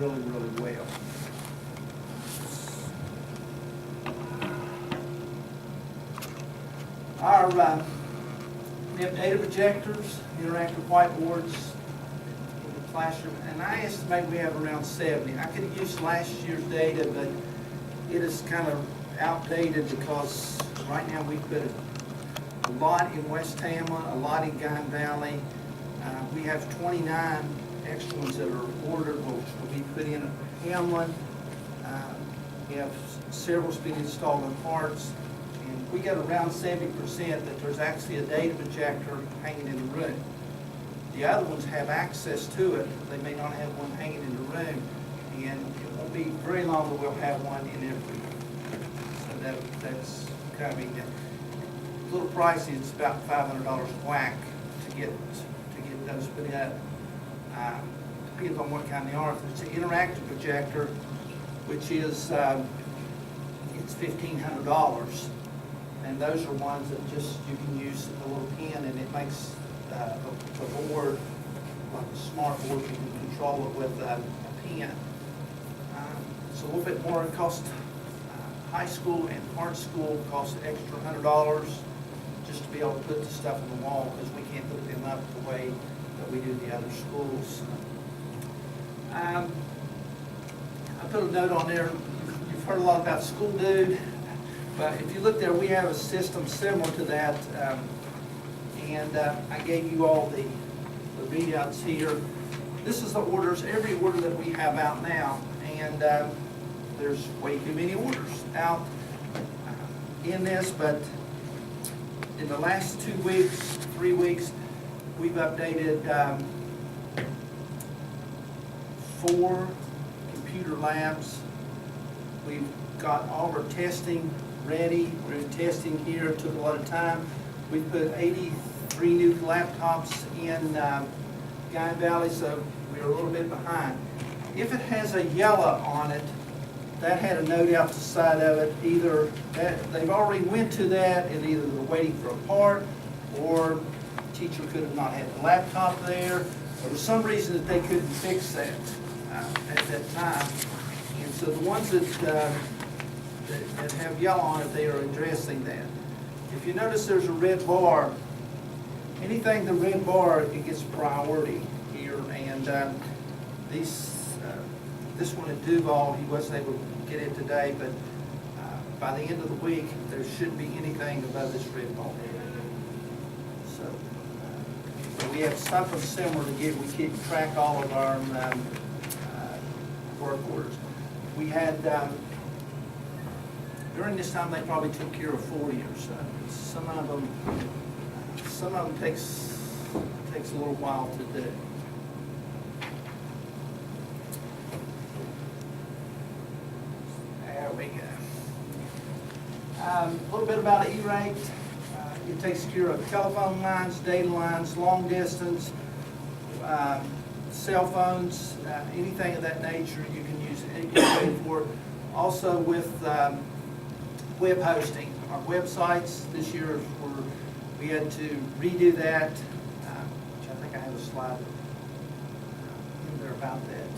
working really, really well. We have data projectors, interactive whiteboards in the classroom, and I estimate we have around 70. I could have used last year's data, but it is kind of outdated because right now we put a lot in West Hamlin, a lot in Guyan Valley. We have 29 extra ones that are ordered, which will be put in at Hamlin. We have several being installed in Hearts. And we got around 70% that there's actually a data projector hanging in the room. The other ones have access to it. They may not have one hanging in the room. And it won't be very long that we'll have one in every room. So that's kind of a little pricey. It's about $500 a whack to get those put in. Depends on what kind they are. If it's an interactive projector, which is it's $1,500, and those are ones that just you can use a little pen, and it makes the board like a smart board. You can control it with a pen. It's a little bit more. It costs high school and hard school costs an extra $100 just to be able to put the stuff on the wall, because we can't put them up the way that we do the other schools. I put a note on there. You've heard a lot about School Dude, but if you look there, we have a system similar to that, and I gave you all the readouts here. This is the orders, every order that we have out now, and there's way too many orders out in this, but in the last 2 weeks, 3 weeks, we've updated 4 computer labs. We've got all of our testing ready. We're in testing here. It took a lot of time. We put 83 new laptops in Guyan Valley, so we're a little bit behind. If it has a yellow on it, that had a note out the side of it. Either that they've already went to that, and either they're waiting for a part, or the teacher could have not had the laptop there. There was some reason that they couldn't fix that at that time. And so the ones that have yellow on it, they are addressing that. If you notice there's a red bar, anything the red bar, it gets priority here. And this one at Duval, he wasn't able to get it today, but by the end of the week, there shouldn't be anything above this red bar. So we have something similar to get. We keep track of all of our work orders. We had, during this time, they probably took care of 40 or so. Some of them takes a little while to do. There we go. A little bit about E-Rate. It takes care of telephone lines, data lines, long distance, cell phones, anything of that nature you can use E-Rate for. Also with web hosting. Our websites this year, we had to redo that, which I think I have a slide in there about that.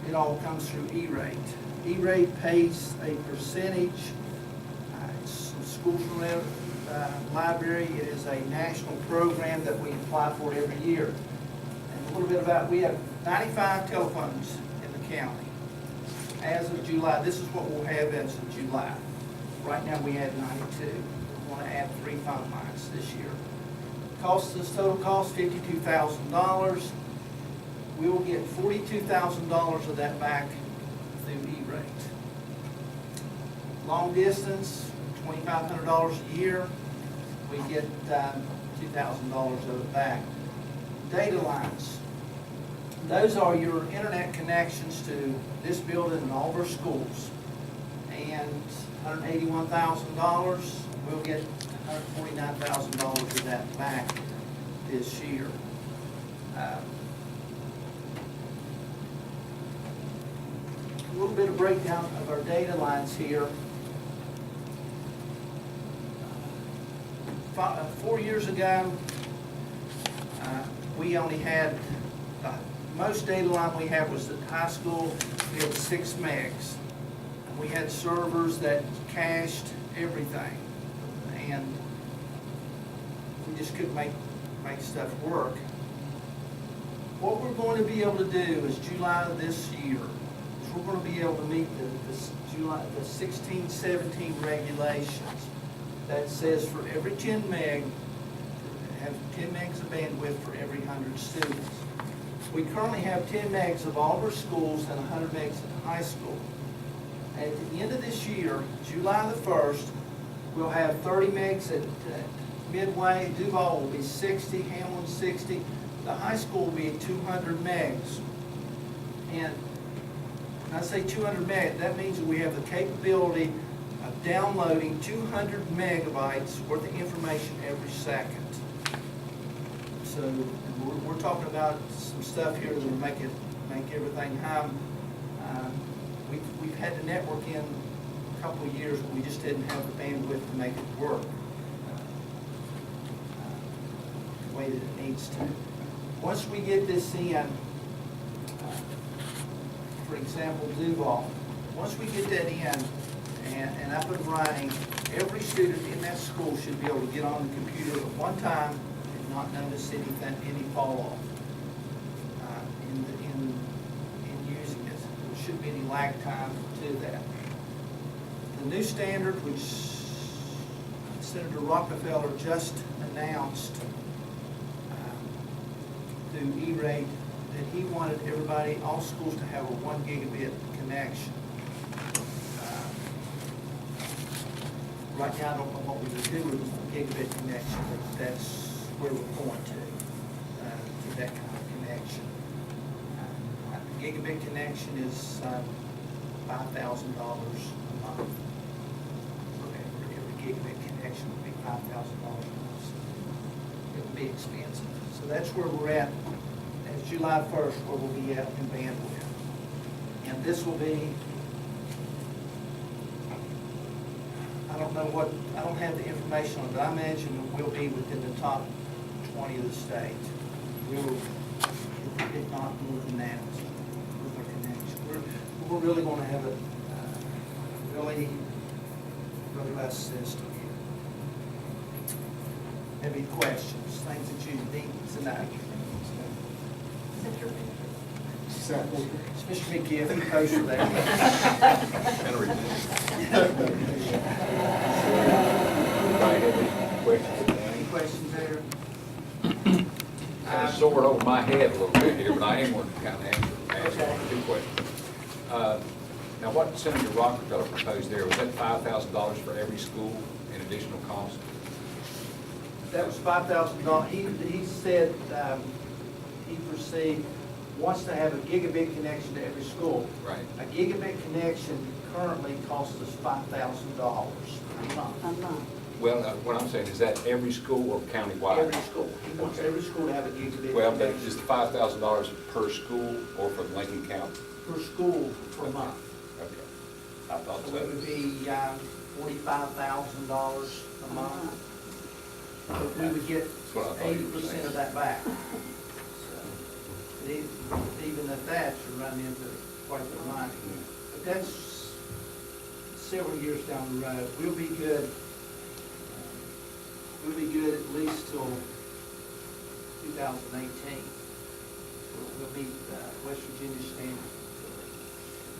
It all comes through E-Rate. E-Rate pays a percentage. It's Schools for Library. It is a national program that we apply for every year. And a little bit about, we have 95 telephones in the county. As of July, this is what we'll have as of July. Right now we have 92. We want to add 3 phone lines this year. Total cost $52,000. We will get $42,000 of that back through E-Rate. Long distance, $2,500 a year. We get $2,000 of it back. Data lines. Those are your internet connections to this building and all of our schools. And $181,000, we'll get $149,000 of that back this year. A little bit of breakdown of our data lines here. 4 years ago, we only had most data line we had was at the high school, we had 6 megs. And we had servers that cached everything. And we just couldn't make stuff work. What we're going to be able to do is July of this year, is we're going to be able to meet the 16-17 regulations that says for every 10 meg, have 10 megs of bandwidth for every 100 students. We currently have 10 megs of all of our schools and 100 megs at the high school. At the end of this year, July the 1st, we'll have 30 megs at Midway, Duval will be 60, Hamlin 60, the high school will be 200 megs. And when I say 200 meg, that means that we have the capability of downloading 200 megabytes worth of information every second. So we're talking about some stuff here that will make everything high. We've had the network in a couple of years, but we just didn't have the bandwidth to make it work the way that it needs to. Once we get this in, for example, Duval, once we get that in and up and running, every student in that school should be able to get on the computer at one time and not notice any fall off in using it. There shouldn't be any lag time to that. The new standard, which Senator Rockefeller just announced through E-rate, that he wanted everybody, all schools, to have a 1 gigabit connection. Right now, I don't know what we would do with a gigabit connection, but that's where we're going to that kind of connection. A gigabit connection is $5,000 a month. Every gigabit connection would be $5,000 a month. So it would be expensive. So that's where we're at. As July 1st, where we'll be at in bandwidth. And this will be, I don't have the information on it, but I imagine it will be within the top 20 of the state. We will, if not more than that, with our connection. We're really going to have a really robust system here. Any questions, things that you need to know? Mr. McKee, if you post for that. Any questions there? Kind of soared over my head a little bit here, but I am going to kind of answer one or two questions. Now, what Senator Rockefeller proposed there, was that $5,000 for every school in additional cost? That was $5,000. He said he perceived, wants to have a gigabit connection to every school. Right. A gigabit connection currently costs us $5,000 a month. Well, what I'm saying, is that every school or countywide? Every school. He wants every school to have a gigabit Well, but connection. is $5,000 per school or for Lincoln County? Per school per month. Okay. I thought So it would so. be $45,000 a month. But we would get That's what I thought you were 80% saying. of that back. So, but even at that, you run into quite a bit of money. But that's several years down the road. We'll be good. We'll be good at least till 2018. We'll meet West Virginia standards.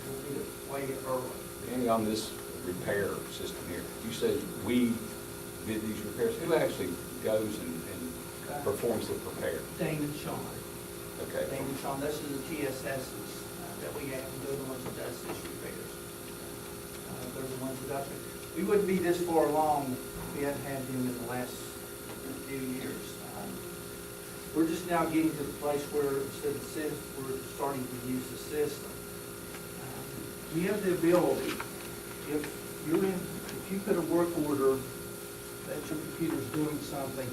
We'll be way early. Danny, on this repair system here, you said we did these repairs. Who actually goes and performs the repair? Dane and Sean. Okay. Dane and Sean, those are the TSSs that we have, and they're the ones that does this repairs. They're the ones that we wouldn't be this far along if we hadn't had them in the last few years. We're just now getting to the place where we're starting to use the system. We have the ability, if you put a work order that your computer's doing something,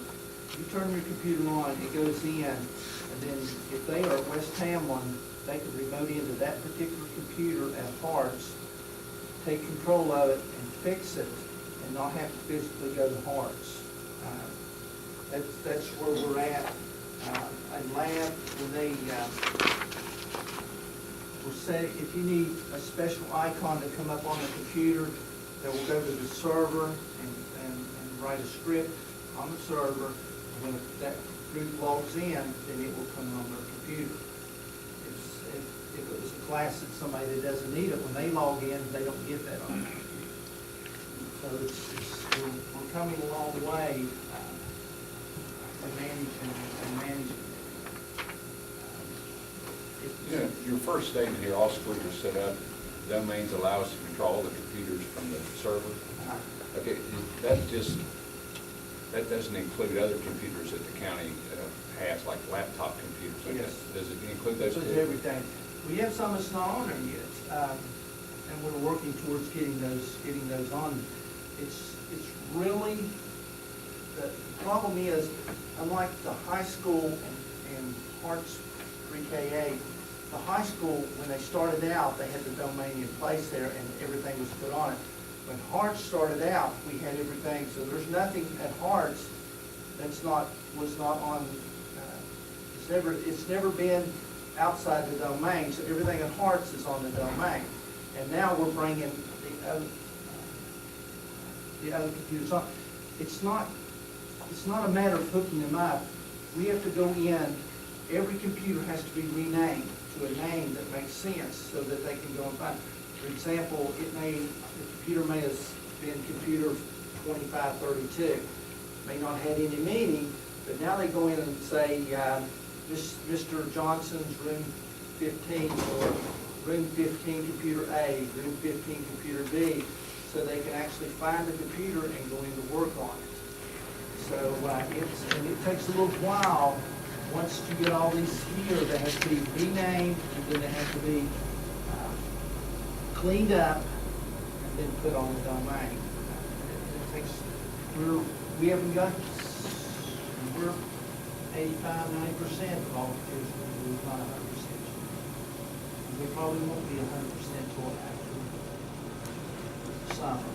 you turn your computer on, it goes in, and then if they are at West Hamlin, they can remote into that particular computer at Harts, take control of it and fix it, and not have to physically go to Harts. That's where we're at. In lab, when they We'll say, if you need a special icon to come up on the computer, that will go to the server and write a script on the server. When that group logs in, then it will come on their computer. If it was a class that somebody that doesn't need it, when they log in, they don't get that on their computer. So we're coming a long way to managing. Yeah, your first statement here, all schools are set up, domains allow us to control the computers from the server. Okay, that doesn't include other computers that the county has, like laptop computers. Like Yes. that. Does it include those? Includes everything. We have some that's not on there yet, and we're working towards getting those on. It's really, the problem is, unlike the high school and Harts pre-K-8, the high school, when they started out, they had the domain in place there and everything was put on it. When Harts started out, we had everything, so there's nothing at Harts was not on, it's never been outside the domain, so everything at Harts is on the domain. And now we're bringing the other computers on. It's not a matter of hooking them up. We have to go in, every computer has to be renamed to a name that makes sense so that they can go and find. For example, the computer may have been computer 2532. May not have any meaning, but now they go in and say, Mr. Johnson's room 15, or room 15 computer A, room 15 computer B, so they can actually find the computer and go in to work on it. So it takes a little while. Once you get all these here, they have to be renamed, and then they have to be cleaned up, and then put on the domain. It takes, we haven't got, we're 85–90% of all computers, we're not 100%. We probably won't be 100% till after summer.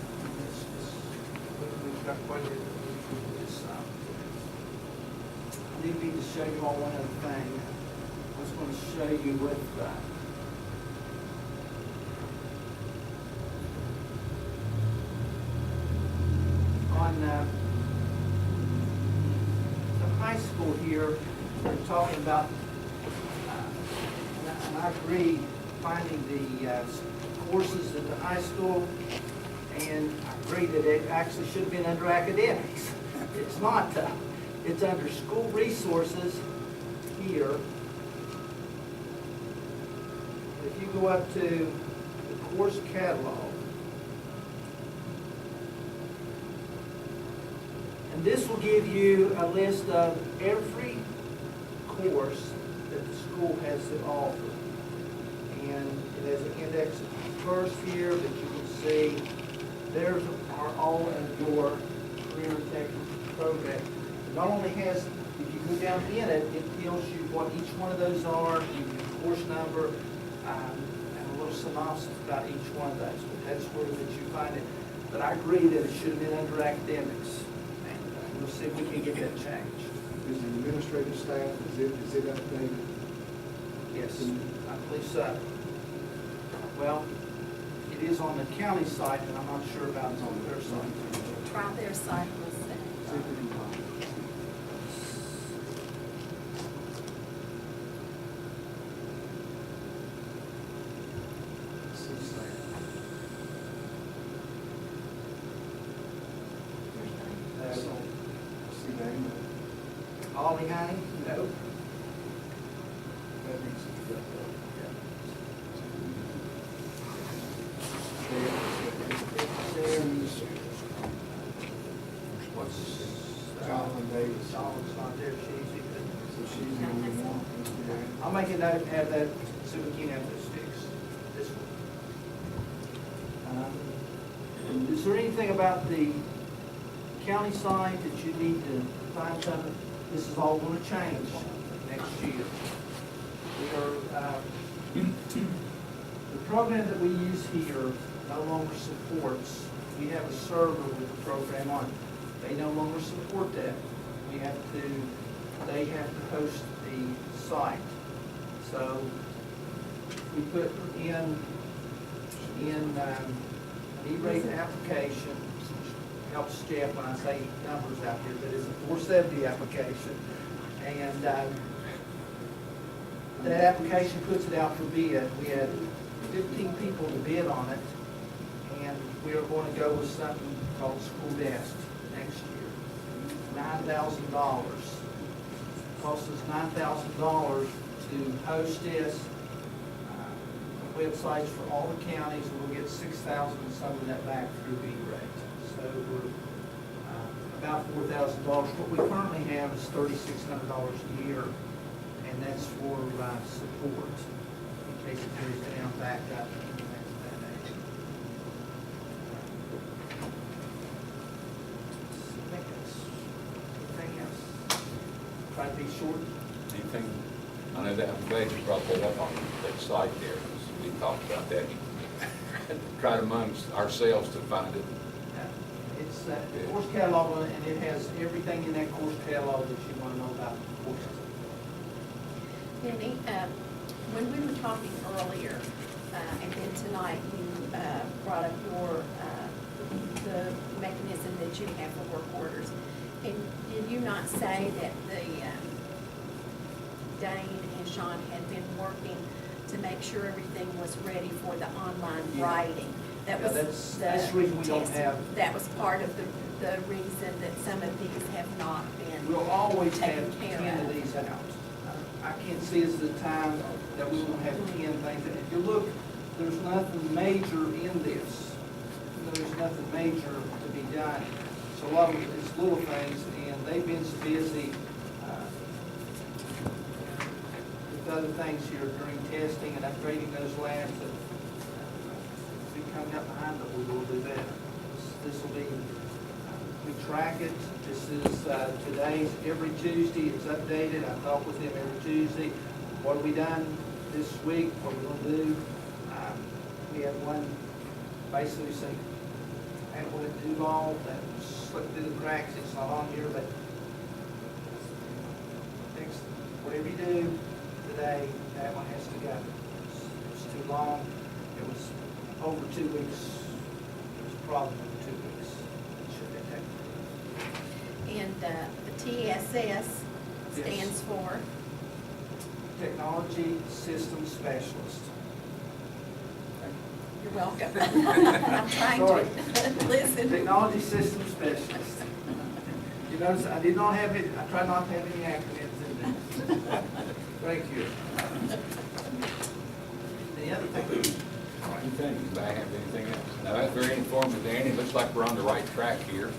We've got quite a bit of this summer. I did need to show you all one other thing. I was going to show you with on the high school here, we're talking about, and I agree, finding the courses at the high school, and I agree that it actually should have been under academics. It's not. It's under school resources here. If you go up to the course catalog, and this will give you a list of every course that the school has to offer. And it has an index first here that you can see. There's are all of your career and technical programs. It not only has, if you go down in it, it tells you what each one of those are, you get the course number, and a little synopsis about each one of those. But that's where that you find it. But I agree that it should have been under academics. And we'll see if we can get that changed. Is the administrative staff, is it updated? Yes, I believe so. Well, it is on the county site, and I'm not sure about it on their site. Try their site was set. Ollie Honey? No. That needs to be updated. What's this? Jonathan Davis. Dawn's not there, So she's the only one. I'll make a note and have that, so we can have those fixed this one. Is there anything about the county site that you need to find something? This is all going to change next year. We are, the program that we use here no longer supports, we have a server with the program on it. They no longer support that. They have to host the site. So we put in an E-rate application, helps Jeff when I say numbers out here, but it's a 470 application. And that application puts it out for bid. We had 15 people to bid on it, and we are going to go with something called School Desk next year. $9,000. Costs us $9,000 to host this. Websites for all the counties, and we'll get 6,000 and some of that back through E-rate. So we're about $4,000. What we currently have is $3,600 a year, and that's for support in case it goes down, back up, and things of that nature. I think that's anything else. Try to be short. Anything, I know that, I'm glad you brought that up on that site there, 'cause we talked about that. Tried amongst ourselves to find it. It's the course catalog, and it has everything in that course catalog that you want to know about the courses. Penny, when we were talking earlier, and then tonight, you brought up the mechanism that you have for work orders. And did you not say that Dane and Sean had been working to make sure everything was ready for the online Yeah. writing? That Yeah, was that's the reason we don't testing. have- That was part of the reason that some of these have not been. We'll always have taken care 10 of of. these out. I can't see as the time that we won't have 10 things. And if you look, there's nothing major in this. There's nothing major to be done. So a lot of it's little things, and they've been so busy with other things here during testing and upgrading those labs that we coming up behind, but we will do better. This will be, we track it. This is today's, every Tuesday, it's updated. I talk with them every Tuesday. What have we done this week? What are we gonna do? We had one basically say, I don't want it too long, that slipped through the cracks. It's not on here, but next, whatever you do today, that one has to go. It's too long. It was over 2 weeks. It was a problem over 2 weeks. It should have been taken. And the TSS stands for, Technology Systems Specialist. you're welcome. I'm trying Sorry. to listen. Technology Systems Specialist. You notice I did not have it, I tried not to have any acronyms in there. Thank you. The other thing, Anything, anybody have anything else? Now, that's very informative, Danny. Looks like we're on the right track here.